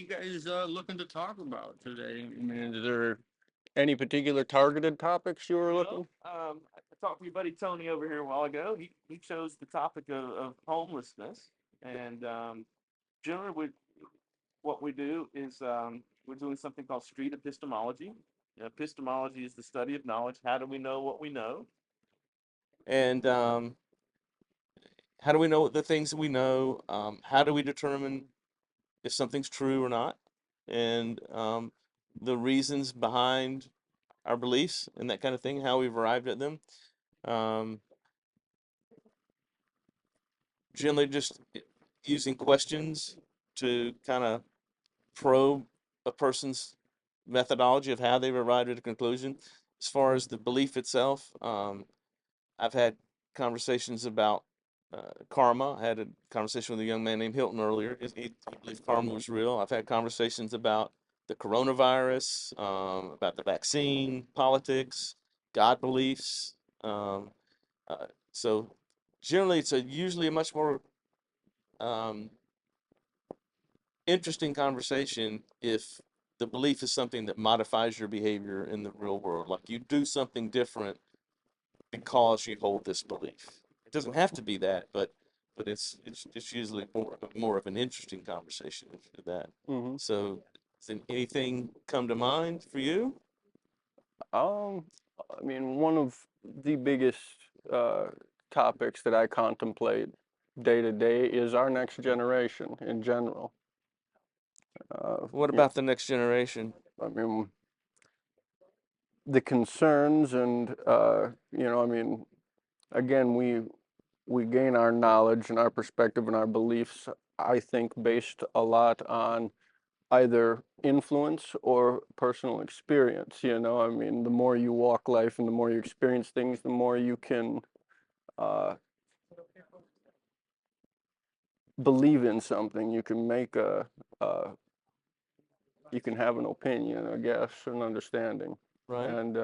you guys looking to talk about today? I mean, is there any particular targeted topics you were looking? I talked to your buddy Tony over here a while ago. He chose the topic of homelessness, and generally, what we do is we're doing something called street epistemology. Epistemology is the study of knowledge. How do we know what we know? And how do we know the things that we know? How do we determine if something's true or not? And the reasons behind our beliefs and that kind of thing, how we've arrived at them. Um, Generally, just using questions to kind of probe a person's methodology of how they've arrived at a conclusion. As far as the belief itself, I've had conversations about karma. I had a conversation with a young man named Hilton earlier. He believed karma was real. I've had conversations about the coronavirus, about the vaccine, politics, God beliefs. Um, so generally, it's usually a much more um, interesting conversation if the belief is something that modifies your behavior in the real world. Like you do something different because you hold this belief. It doesn't have to be that, but it's usually more of an interesting conversation for that. Mm-hmm. So, does anything come to mind for you? Um, I mean, one of the biggest uh, topics that I contemplate day to day is our next generation in general. What Yeah, about the next generation? I mean, the concerns and I mean, again, we gain our knowledge and our perspective and our beliefs, I think, based a lot on either influence or personal experience. I mean, the more you walk life and the more you experience things, the more you can uh, believe in something. You can make uh, you can have an opinion, I guess, an understanding. Right. And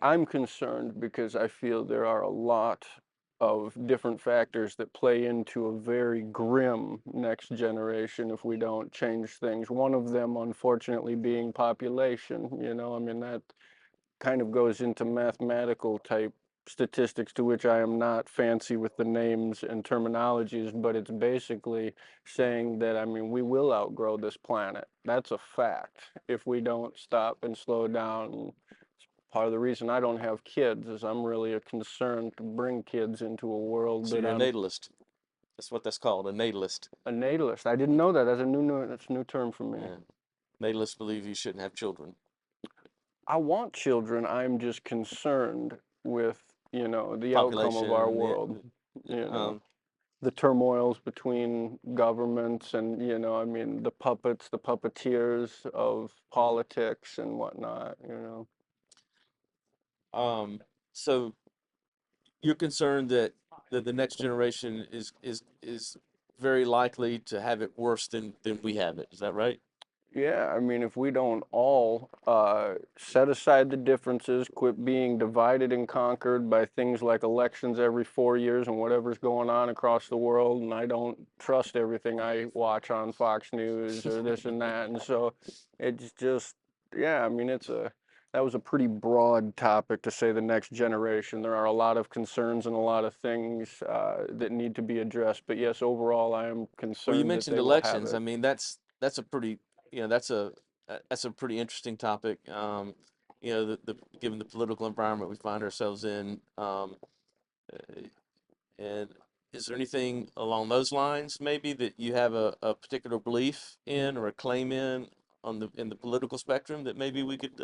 I'm concerned because I feel there are a lot of different factors that play into a very grim next generation if we don't change things. One of them, unfortunately, being population. I mean, that kind of goes into mathematical type statistics to which I am not fancy with the names and terminologies, but it's basically saying that, I mean, we will outgrow this planet. That's a fact if we don't stop and slow down. Part of the reason I don't have kids is I'm really a concern to bring kids into a world So that you're a I'm natalist. That's what that's called, a natalist. a natalist. I didn't know that. That's a new term for me. Yeah. Natalists believe you shouldn't have children. I want children. I'm just concerned with, the outcome of our Population, world, you know, um, the turmoils between governments and, I mean, the puppets, the puppeteers of politics and whatnot. so you're concerned that the next generation is very likely to have it worse than we have it. Is that right? Yeah, I mean, if we don't all set aside the differences, quit being divided and conquered by things like elections every 4 years and whatever's going on across the world, and I don't trust everything I watch on Fox News or this and that, and so it's just, yeah, I mean, that was a pretty broad topic to say the next generation. There are a lot of concerns and a lot of things that need to be addressed, but yes, overall, I am Well, you concerned that mentioned they will have elections. I it. mean, that's a pretty, that's a pretty interesting topic. The given the political environment we find ourselves in, uh, and is there anything along those lines maybe that you have a particular belief in or a claim in the political spectrum that maybe we could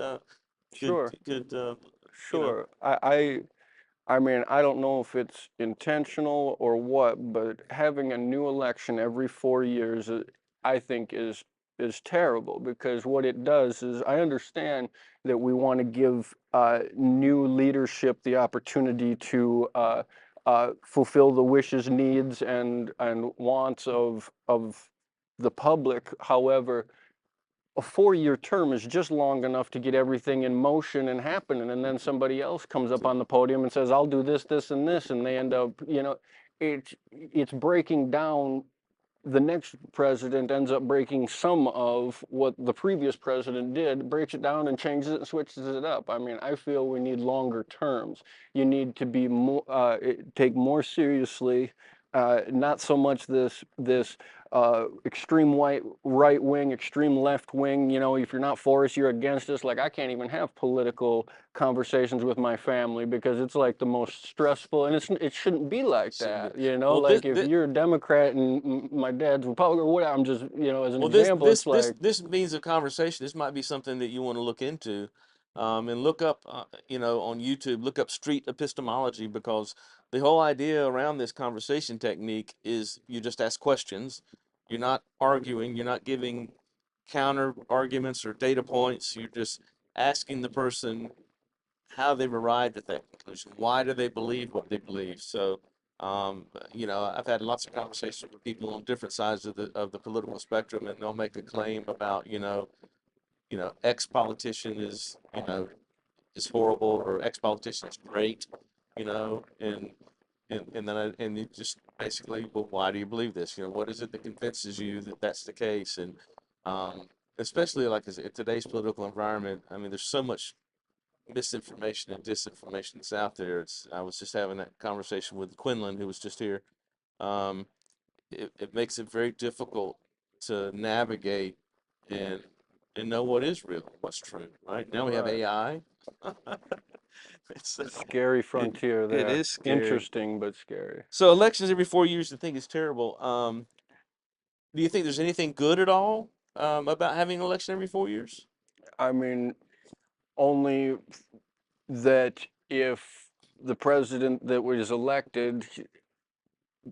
Sure. could you know Sure. I mean, I don't know if it's intentional or what, but having a new election every 4 years, I think is terrible because what it does is I understand that we want to give new leadership the opportunity to fulfill the wishes, needs, and wants of the public. However, a 4 year term is just long enough to get everything in motion and happening, and then somebody else comes up on the podium and says, I'll do this, this, and this, and they end up, it's breaking down the next president ends up breaking some of what the previous president did, breaks it down and changes it and switches it up. I mean, I feel we need longer terms. You need to be more, take more seriously, not so much this extreme right wing, extreme left wing. You know, if you're not for us, you're against us. Like I can't even have political conversations with my family because it's like the most stressful, and it shouldn't be like Shouldn't be. that. You know, Well, like if you're a Democrat and my dad's Republican or whatever, I'm just, you know, as an well, this example, this it's this like, this means a conversation. This might be something that you want to look into, and look up, on YouTube. Look up street epistemology, because the whole idea around this conversation technique is you just ask questions. You're not arguing. You're not giving counter arguments or data points. You're just asking the person how they've arrived at that conclusion. Why do they believe what they believe? So, I've had lots of conversations with people on different sides of the political spectrum, and they'll make a claim about, X politician is horrible, or X politician is great, and you just basically, well, why do you believe this? What is it that convinces you that that's the case? And especially like in today's political environment, I mean, there's so much misinformation and disinformation that's out there. I was just having that conversation with Quinlan, who was just here. Um, it makes it very difficult to navigate and know what is real, what's true. Right now we have right, AI. it's scary it frontier it there. is scary. Interesting, but scary. So elections every 4 years, I think is terrible. Do you think there's anything good at all about having an election every 4 years? I mean, only that if the president that was elected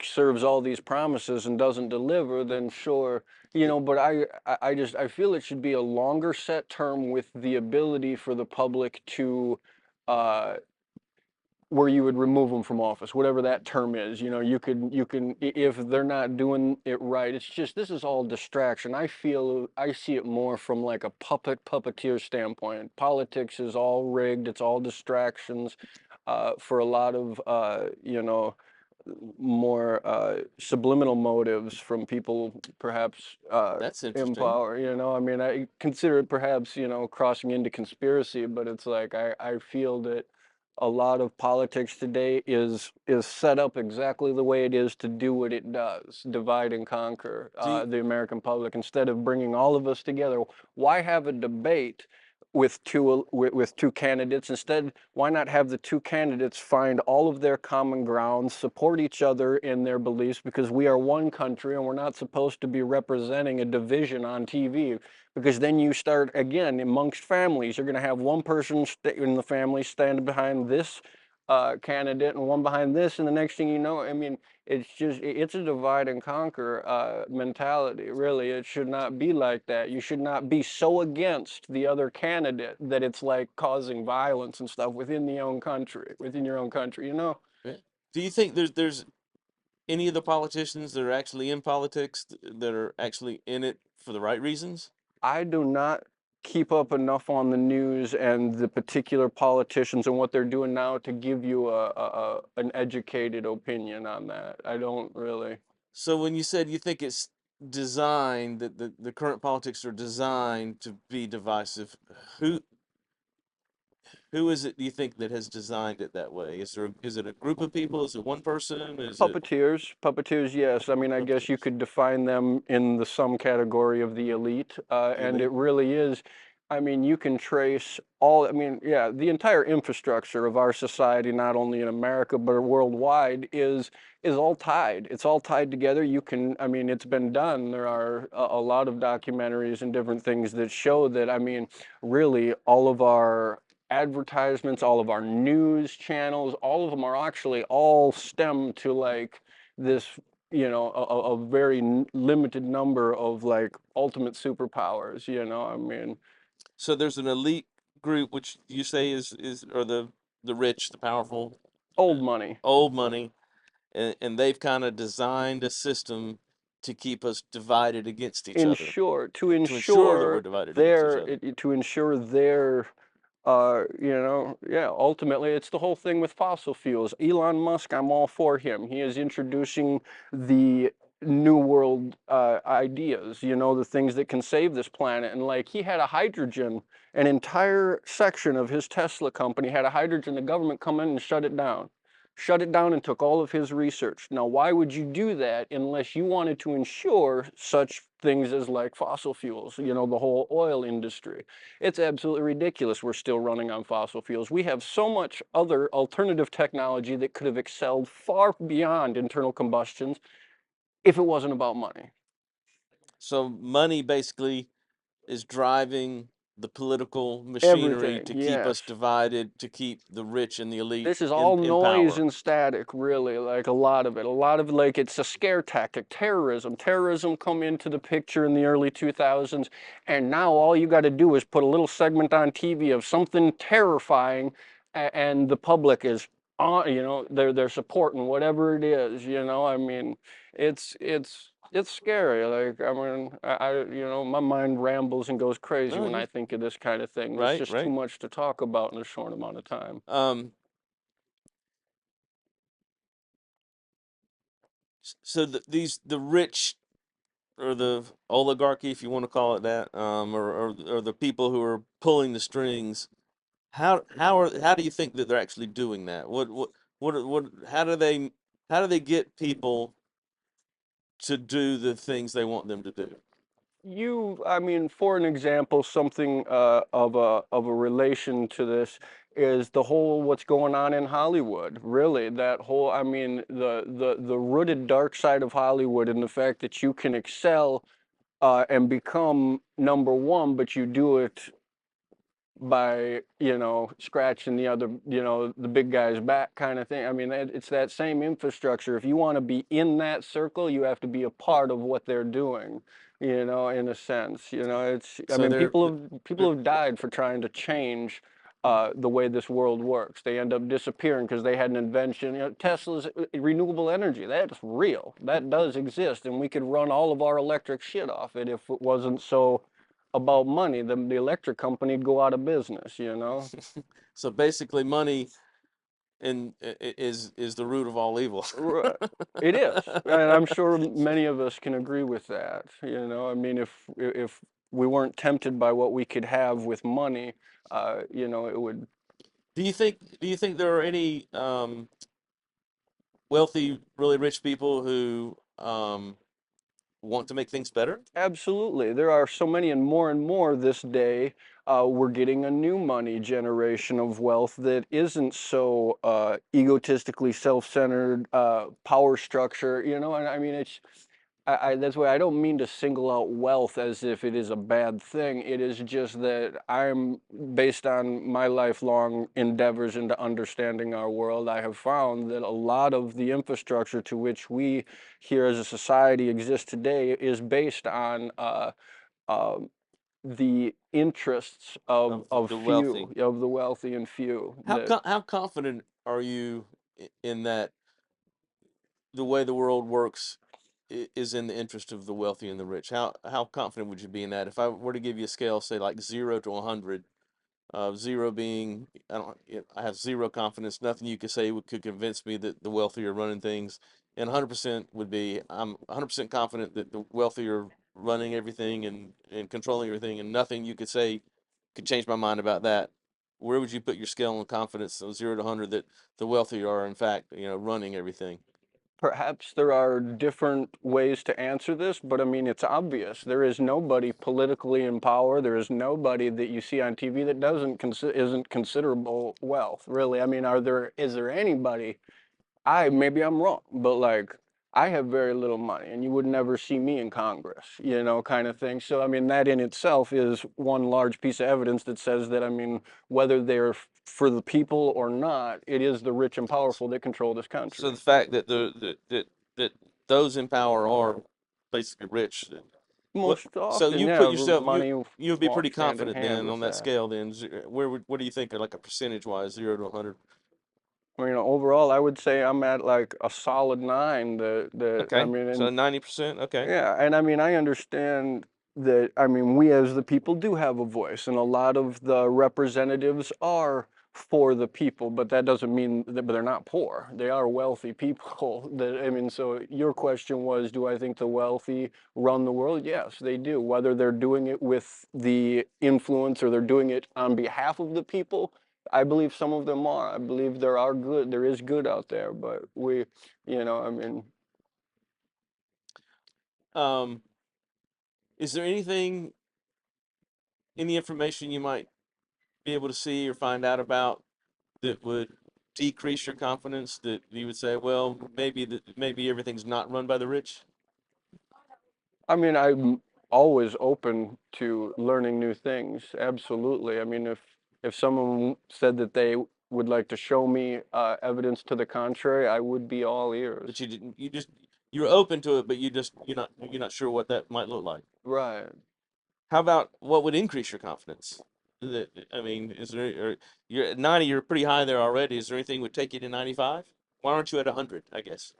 serves all these promises and doesn't deliver, then sure, you know. But I feel it should be a longer set term with the ability for the public to, uh, where you would remove them from office, whatever that term is. You know, if they're not doing it right, it's just this is all distraction. I see it more from like a puppeteer standpoint. Politics is all rigged. It's all distractions, for a lot of more subliminal motives from people, perhaps That's in interesting. power. You know, I mean, I consider it perhaps, crossing into conspiracy, but it's like I feel that a lot of politics today is set up exactly the way it is to do what it does, divide and conquer Do you, the American public instead of bringing all of us together. Why have a debate with two candidates? Instead, why not have the two candidates find all of their common ground, support each other in their beliefs, because we are one country and we're not supposed to be representing a division on TV. Because then you start again amongst families. You're going to have one person in the family standing behind this candidate and one behind this, and the next thing you know, I mean, it's a divide and conquer mentality. Really, it should not be like that. You should not be so against the other candidate that it's like causing violence and stuff within your own country. You know, yeah. Do you think there's any of the politicians that are actually in politics that are actually in it for the right reasons? I do not keep up enough on the news and the particular politicians and what they're doing now to give you an educated opinion on that. I don't really. So when you said you think it's designed, that the current politics are designed to be divisive, who who is it, do you think, that has designed it that way? Is it a group of people? Is it one person? Is it Puppeteers, yes. I mean, I guess you puppeteers? could define them in the some category of the elite, The and elite? it really is. I mean, you can trace all. I mean, yeah, the entire infrastructure of our society, not only in America but worldwide, is all tied. It's all tied together. You can. I mean, it's been done. There are a lot of documentaries and different things that show that. I mean, really, all of our advertisements, all of our news channels, all of them are actually all stem to like this, a very limited number of like ultimate superpowers, I mean, So there's an elite group, which you say is or the rich, the powerful, old money. old money, and they've kind of designed a system to keep us divided against each other, Ensure to to ensure that we're ensure divided against each their other. to ensure their yeah, ultimately it's the whole thing with fossil fuels. Elon Musk, I'm all for him. He is introducing the new world ideas, you know, the things that can save this planet. And like he had a hydrogen, an entire section of his Tesla company had a hydrogen. The government come in and shut it down and took all of his research. Now, why would you do that unless you wanted to ensure such things as like fossil fuels, you know, the whole oil industry? It's absolutely ridiculous we're still running on fossil fuels. We have so much other alternative technology that could have excelled far beyond internal combustions if it wasn't about money. So money basically is driving the political machinery Everything, to keep us yes. divided, to keep the rich and the elite This is all in noise power. and static, really, like a lot of it. A lot of like it's a scare tactic, terrorism. Terrorism come into the picture in the early 2000s, and now all you got to do is put a little segment on TV of something terrifying, and the public is on, you know, they're supporting whatever it is, you know. I mean, it's scary. Like I mean, you know, my mind rambles and goes crazy No, when I you think of this kind of thing. There's right, just too right. much to talk about in a short amount of time. Um, so the rich or the oligarchy, if you want to call it that, or the people who are pulling the strings, how do you think that they're actually doing that? What how do they get people to do the things they want them to do? I mean, for an example, something of a relation to this is the whole what's going on in Hollywood. Really, that whole, I mean, the rooted dark side of Hollywood and the fact that you can excel and become number one, but you do it by, you know, scratching the other, you know, the big guy's back kind of thing. I mean, it's that same infrastructure. If you want to be in that circle, you have to be a part of what they're doing, you know, in a sense. You know, it's, I So mean, they're people have died for trying to change the way this world works. They end up disappearing because they had an invention. You know, Tesla's renewable energy, that's real. That does exist, and we could run all of our electric shit off it if it wasn't so about money. The electric company would go out of business, you know? so basically money is the root of all evil. Right. It is. And I'm sure many of us can agree with that, you know? I mean, if we weren't tempted by what we could have with money, you know, it would Do you think there are any wealthy, really rich people who want to make things better? absolutely. There are so many and more this day. We're getting a new money generation of wealth that isn't so egotistically self-centered, power structure, you know? And I mean, that's why I don't mean to single out wealth as if it is a bad thing. It is just that I'm, based on my lifelong endeavors into understanding our world, I have found that a lot of the infrastructure to which we here as a society exist today is based on uh, the interests Of of the wealthy. few, of the wealthy and few. That How confident are you in that the way the world works is in the interest of the wealthy and the rich? How confident would you be in that? If I were to give you a scale, say like 0 to 100, zero being I have zero confidence. Nothing you could say could convince me that the wealthy are running things, and 100% would be I'm 100% confident that the wealthy are running everything and controlling everything, and nothing you could say could change my mind about that. Where would you put your scale on confidence of 0 to 100 that the wealthy are in fact running everything? Perhaps there are different ways to answer this, but I mean, it's obvious. There is nobody politically in power. There is nobody that you see on TV that isn't considerable wealth, really. I mean, is there anybody? Maybe I'm wrong, but like, I have very little money and you would never see me in Congress, you know, kind of thing. So, I mean, that in itself is one large piece of evidence that says that, I mean, whether they're for the people or not, it is the rich and powerful that control this So country. the fact that that those in power are basically rich. What? Most So often, you yeah, put yourself money you would be pretty walks hand in confident hand then with on that that. scale. Then what do you think, like a percentage wise, 0 to 100? I mean, overall, I would say I'm at like a solid nine. I Okay, mean, so and 90%. Okay, yeah, and I mean, I understand that, I mean, we as the people do have a voice, and a lot of the representatives are for the people, but that doesn't mean that, but they're not poor. They are wealthy people. That, I mean, so your question was, do I think the wealthy run the world? Yes, they do. Whether they're doing it with the influence or they're doing it on behalf of the people, I believe some of them are. I believe there is good out there, but I mean, Um, is there any information you might be able to see or find out about that would decrease your confidence, that you would say, well, maybe everything's not run by the rich? I'm always open to learning new things. Absolutely. I mean, if someone said that they would like to show me evidence to the contrary, I would be all But ears. you didn't. You're open to it, but you're not sure what that might look like. Right. How about what would increase your confidence? I mean, is there, or you're at 90, you're pretty high there already. Is there anything would take you to 95? Why aren't you at 100, I guess?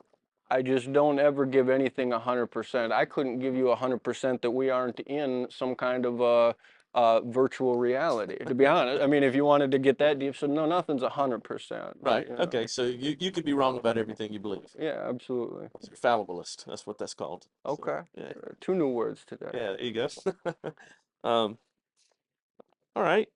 I just don't ever give anything 100%. I couldn't give you 100% that we aren't in some kind of virtual reality. To be honest, I mean, if you wanted to get that deep, so no, nothing's 100%. Right. Okay. So you could be wrong about everything you believe. Yeah, absolutely. So you're fallibilist. That's what that's called. So, Okay. yeah. Two new words today. Yeah, there you go. Um, all right.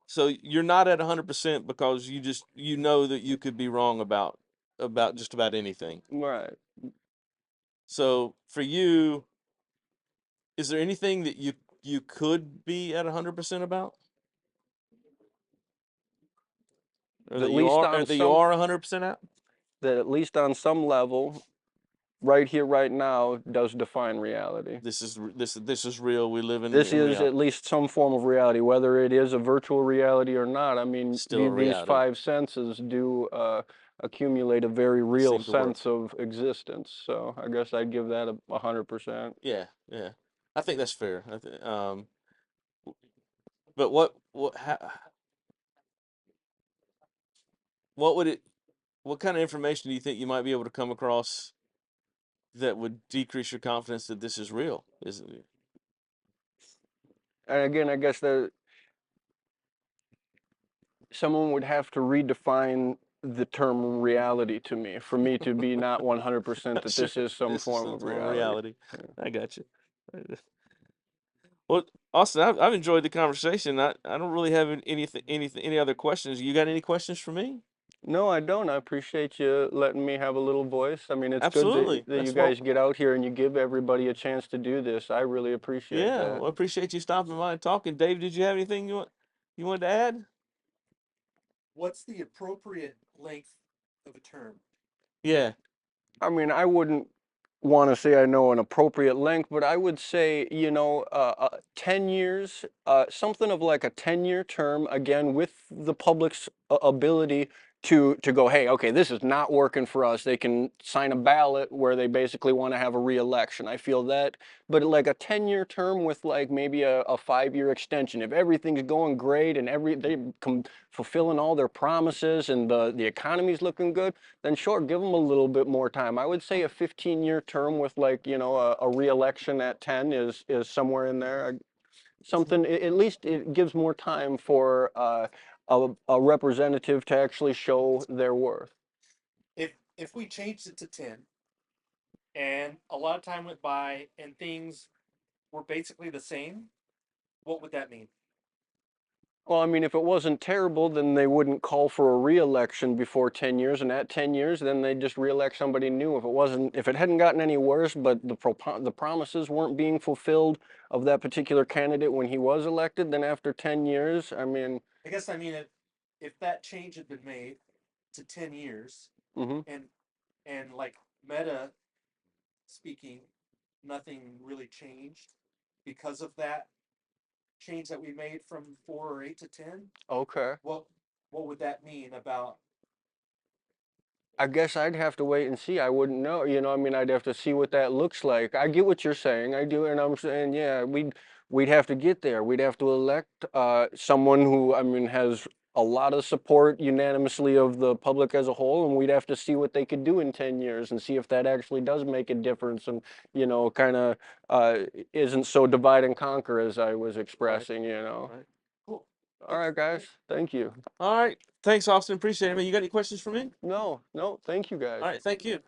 So you're not at 100% because you know that you could be wrong about just about anything. Right. So for you, is there anything that you could be at 100% about, or At least on that you some, are 100% at? that at least on some level, right here, right now, does define reality. This is real. We live This in is reality. at least some form of reality, whether it is a virtual reality or not. I mean, Still a these reality. five senses do accumulate a very real Seem to work. sense of existence. So I guess I'd give that 100%. Yeah, yeah. I think that's fair. But what would it what kind of information do you think you might be able to come across that would decrease your confidence that this is real? Is it? And again, I guess that someone would have to redefine the term reality to me for me to be not 100% that Sure, this is some this is form some of form of reality. reality. Yeah. I got you. Well, Austin, I've enjoyed the conversation. I don't really have any other questions. You got any questions for me? No, I don't. I appreciate you letting me have a little voice. I mean, it's good Absolutely. that you That's what. guys get out here and you give everybody a chance to do this. I really appreciate Yeah. that. Well, I appreciate you stopping by and talking. Dave, did you have anything you wanted to add? What's the appropriate length of a term? Yeah. I mean, I wouldn't want to say I know an appropriate length, but I would say, 10 years, something of like a 10-year term, again, with the public's ability to go, hey, okay, this is not working for us. They can sign a ballot where they basically want to have a re-election. I feel that, but like a 10-year term with like maybe a 5-year extension. If everything's going great and they come fulfilling all their promises and the economy's looking good, then sure, give them a little bit more time. I would say a 15-year term with like, a re-election at 10 is somewhere in there. Something, at least it gives more time for a representative to actually show their worth. If we changed it to 10 and a lot of time went by and things were basically the same, what would that mean? Well, I mean, if it wasn't terrible, then they wouldn't call for a re-election before 10 years, and at 10 years, then they'd just re-elect somebody new. If it hadn't gotten any worse, but the promises weren't being fulfilled of that particular candidate when he was elected, then after 10 years, I mean, I guess I mean if that change had been made to 10 years hmm and like meta speaking, nothing really changed because of that change that we made from 4 or 8 to 10, okay. what would that mean about? I guess I'd have to wait and see. I wouldn't know. I mean, I'd have to see what that looks like. I get what you're saying. I do, and I'm saying, yeah, we'd have to get there. We'd have to elect someone who, I mean, has a lot of support unanimously of the public as a whole, and we'd have to see what they could do in 10 years and see if that actually does make a difference and, you know, kind of isn't so divide and conquer as I was expressing, you know. Right. Cool. All right, guys. Thank you. All right. Thanks, Austin. Appreciate it. Man, you got any questions for me? No, thank you guys. All right. Thank you.